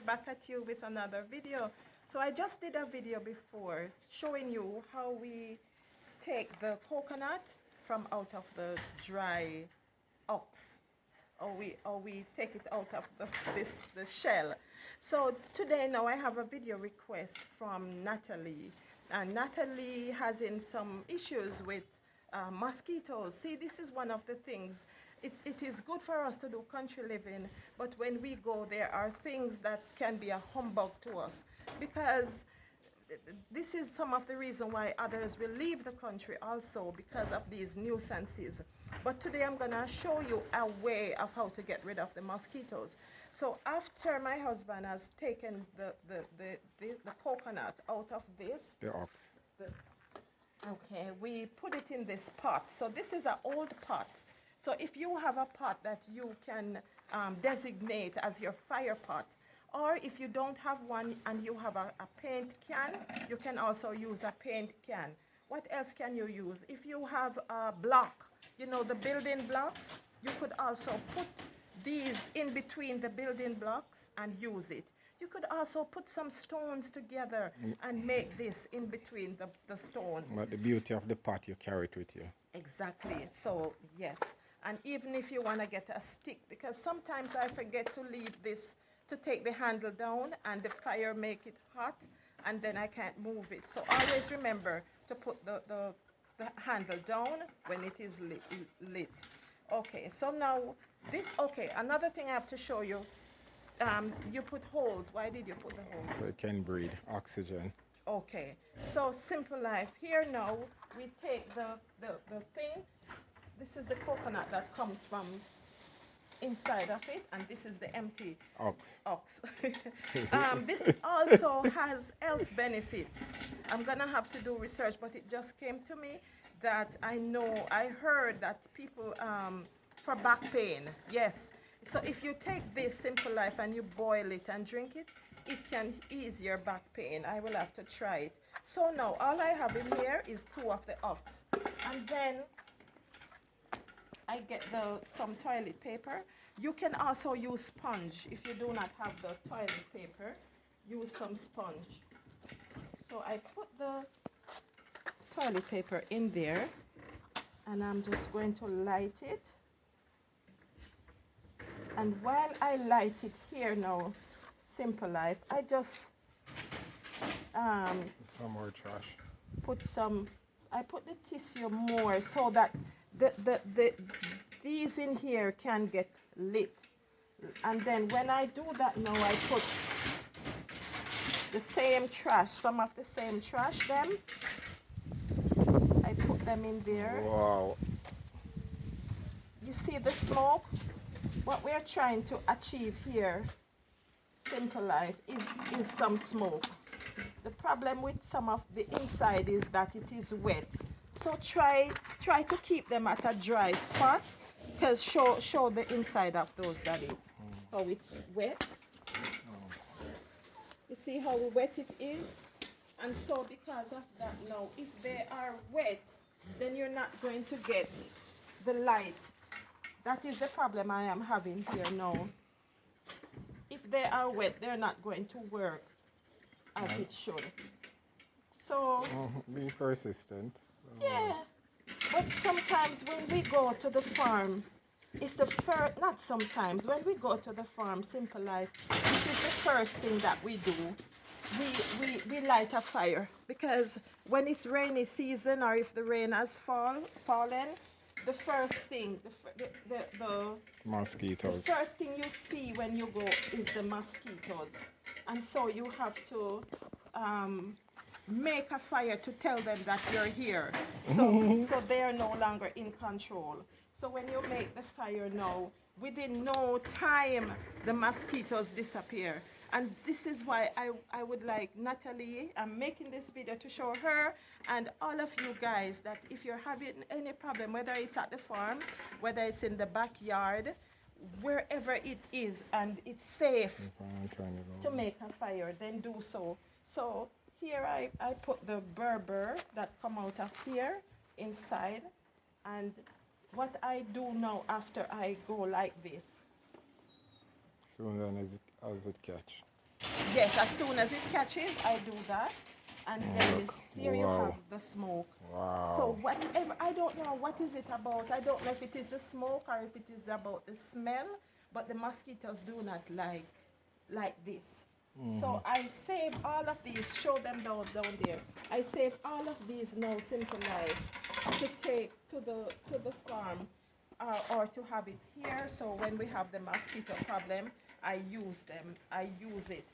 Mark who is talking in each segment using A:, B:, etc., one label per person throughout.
A: back at you with another video. So I just did a video before showing you how we take the coconut from out of the dry ox, or we take it out of the shell. So today now I have a video request from Natalie, and Natalie has in some issues with mosquitoes. See, this is one of the things. It is good for us to do country living, but when we go, there are things that can be a humbug to us, because this is some of the reason why others will leave the country also, because of these nuisances. But today I'm gonna show you a way of how to get rid of the mosquitoes. So after my husband has taken the coconut out of this,
B: The ox.
A: okay, we put it in this pot. So this is an old pot. So if you have a pot that you can designate as your fire pot, or if you don't have one and you have a paint can, you can also use a paint can. What else can you use? If you have a block, you know, the building blocks, you could also put these in between the building blocks and use it. You could also put some stones together and make this in between the stones.
B: But the beauty of the pot, you carry it with you.
A: Exactly. So, yes. And even if you want to get a stick, because sometimes I forget to leave this, to take the handle down, and the fire make it hot, and then I can't move it. So always remember to put the handle down when it is lit. Okay, so now this, okay, another thing I have to show you, you put holes. Why did you put the holes?
B: So it can breathe oxygen.
A: Okay, so Simple Life. Here now, we take the thing. This is the coconut that comes from inside of it, and this is the empty ox. This also has health benefits. I'm gonna have to do research, but it just came to me that I heard that people, for back pain, yes. So if you take this Simple Life and you boil it and drink it, it can ease your back pain. I will have to try it. So now all I have in here is 2 of the ox, and then I get some toilet paper. You can also use sponge. If you do not have the toilet paper, use some sponge. So I put the toilet paper in there, and I'm just going to light it. And while I light it here now, Simple Life, I just
B: Some more trash.
A: I put the tissue more so that these in here can get lit. And then when I do that now, I put the same trash, some of the same trash them. I put them in there.
B: Wow.
A: You see the smoke? What we're trying to achieve here, Simple Life, is some smoke. The problem with some of the inside is that it is wet. So try to keep them at a dry spot, because show the inside of those, Daddy. How it's wet. You see how wet it is? And so because of that now, if they are wet, then you're not going to get the light. That is the problem I am having here now. If they are wet, they're not going to work as it should. So
B: Being persistent.
A: yeah, but sometimes when we go to the farm, it's the first, not sometimes, when we go to the farm, Simple Life, this is the first thing that we do. We light a fire, because when it's rainy season, or if the rain has fallen, the first thing, the
B: Mosquitoes.
A: first thing you see when you go is the mosquitoes. And so you have to make a fire to tell them that you're here. So they are no longer in control. So when you make the fire now, within no time, the mosquitoes disappear. And this is why I would like Natalie, I'm making this video to show her and all of you guys that if you're having any problem, whether it's at the farm, whether it's in the backyard, wherever it is, and it's safe to make a fire, then do so. So here I put the Berber that come out of here inside, and what I do now after I go like this.
B: Soon then as it catch.
A: Yes, as soon as it catches, I do that. And then here you have
B: Wow.
A: the smoke.
B: Wow.
A: So whatever, I don't know what is it about. I don't know if it is the smoke or if it is about the smell, but the mosquitoes do not like this. So I save all of these, show them down there. I save all of these now, Simple Life, to take to the farm or to have it here. So when we have the mosquito problem, I use them. I use it.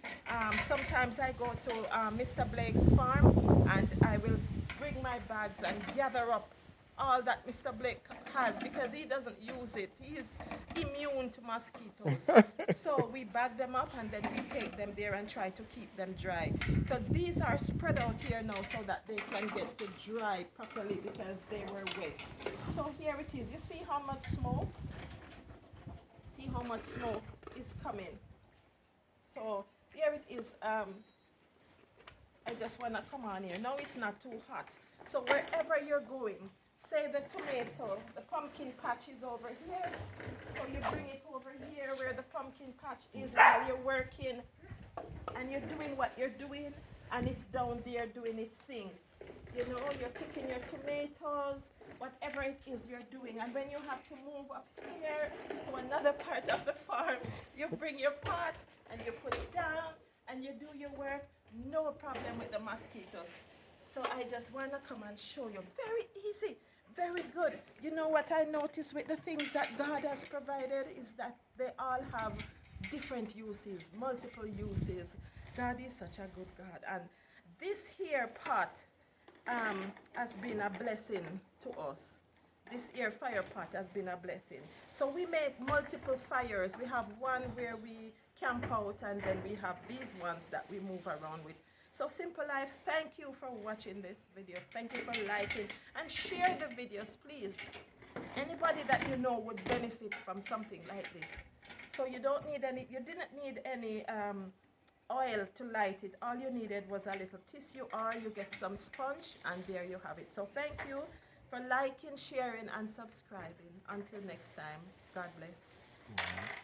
A: Sometimes I go to Mr. Blake's farm and I will bring my bags and gather up all that Mr. Blake has because he doesn't use it. He's immune to mosquitoes. So we bag them up and then we take them there and try to keep them dry. So these are spread out here now so that they can get to dry properly because they were wet. So here it is. You see how much smoke? See how much smoke is coming. So here it is. I just want to come on here. Now it's not too hot. So wherever you're going, say the tomato, the pumpkin patch is over here. So you bring it over here where the pumpkin patch is while you're working and you're doing what you're doing and it's down there doing its things. You know, you're picking your tomatoes, whatever it is you're doing. And when you have to move up here to another part of the farm, you bring your pot and you put it down and you do your work. No problem with the mosquitoes. So I just want to come and show you. Very easy, very good. You know what I noticed with the things that God has provided is that they all have different uses, multiple uses. God is such a good God. And this here pot has been a blessing to us. This here fire pot has been a blessing. So we make multiple fires. We have one where we camp out and then we have these ones that we move around with. So Simple Life, thank you for watching this video. Thank you for liking and share the videos, please. Anybody that you know would benefit from something like this. So you don't need any, you didn't need any oil to light it. All you needed was a little tissue or you get some sponge and there you have it. So thank you for liking, sharing and subscribing. Until next time, God bless.